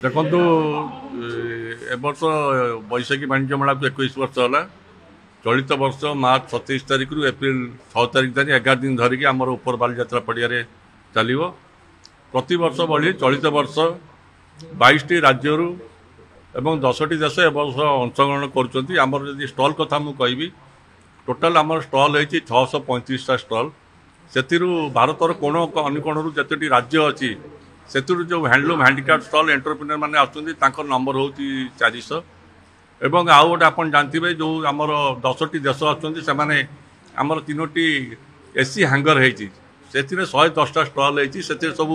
देखु ए वर्ष बैशाखी वाणिज्य मेला को 21 वर्ष है। चलित वर्ष मार्च 27 तारीख रु एप्रिल 6 तारीख तक 11 दिन धरिकी आमर उपर बालीजात्रा पड़िया चलो। प्रति वर्ष भली चलित वर्ष 22टी राज्य एवं 10टी देश ए वर्ष अंशग्रहण कर स्टल कथा मुझे कहि टोटाल आम स्टल है 635टा स्टल से भारतर कोण अनुकोण जिते राज्य अच्छी से जो हैंडलूम हैंडिक्राफ्ट स्टल एंटरप्रेन्योर मैंने आसुँच नंबर हूँ 400 एवं आउ गोटे आप जानते जो आमर 10टी देश अच्छे आमर 3टी एसी हैंगर होती 110टा स्टल होती सब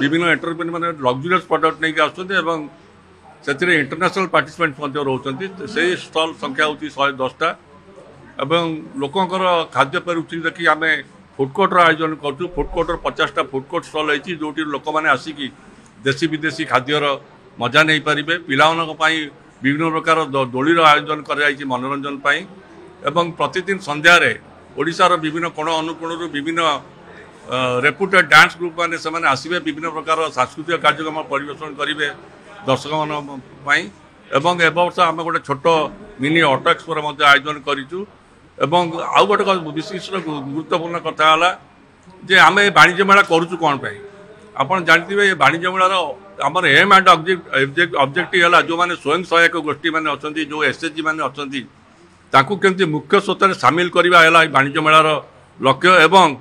विभिन्न एंटरप्रेन्योर मैंने लग्जरियस प्रोडक्ट नहीं आसुँच से इंटरनेशनल पार्टिसिपेंट रोचते से स्टल संख्या हूँ 110टा एवं लोकंर खाद्यपेय रुचि देखिए आम फुडकोर्टर आयोजन करूँ। फुडकोर्टर 50टा फुडकोर्ट स्टल होती जो लोक मैंने आसिकी देशी विदेशी खाद्यर मजा नहीं पारे। पाई विभिन्न प्रकार दोलीर आयोजन कर मनोरंजन एवं प्रतिदिन संध्यारे ओडिशार विभिन्न कोण अनुकोण विभिन्न रेपुटेड डांस ग्रुप मैंने से आसवे विभिन्न प्रकार सांस्कृतिक कार्यक्रम परिवेशन करेंगे दर्शक मान एवं ए वर्ष आम गोटे छोट मिनी ऑटो एक्सपो आयोजन करूँ। एवं आउ गोटे विशिष्ट गुरुत्वपूर्ण कथा है जे आम वाणिज्य मेला करूँ कौन पे आप जानते वाणिज्य मेलार आमर एम एंड ऑब्जेक्टिव है जो मैंने स्वयं सहायक गोष्ठी मैंने अच्छा जो एसएचजी मैंने अच्छा केमती मुख्य स्रोत सामिल करवा है वाणिज्य मेलार लक्ष्य एवं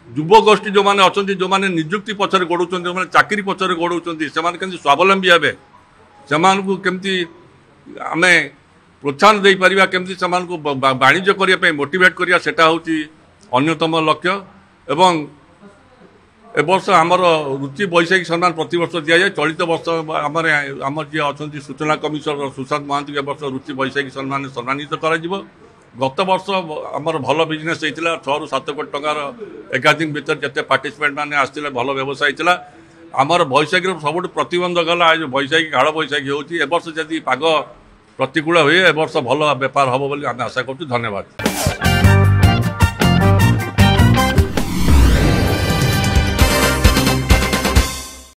युव गोष्ठी जो मैंने अच्छा जो मैंने निजुक्ति पचर गोड़ जो चाकरी पचर गोड़ से स्वावलम्बी हे से केमती आम प्रोत्साहन दे पारिबा केमती को वाणिज्य करने मोटिवेट करिया सेटा होची अन्यतम लक्ष्य। एवं ए वर्ष आमर रुचि वैशाखी सम्मान प्रति वर्ष दि जाए। चलित वर्ष आमर जी अच्छा सूचना कमिशनर सुशांत महांती ए वर्ष रुचि वैशाखी सम्मान सम्मानित कर गत वर्ष आमर भल बिजनेस होता 6 ରୁ 7 कोटी टंकार 11 दिन भर जिते पार्टिसिपेंट मैंने आसते भल व्यवसाय होता। आमर वैशाखी सब प्रतिबंधक है वैशाखी काल वैशाखी होती ए वर्ष जदि पाग प्रतिकूल हुए ए वर्ष भल बेपार हम बोली आशा करूँ। धन्यवाद।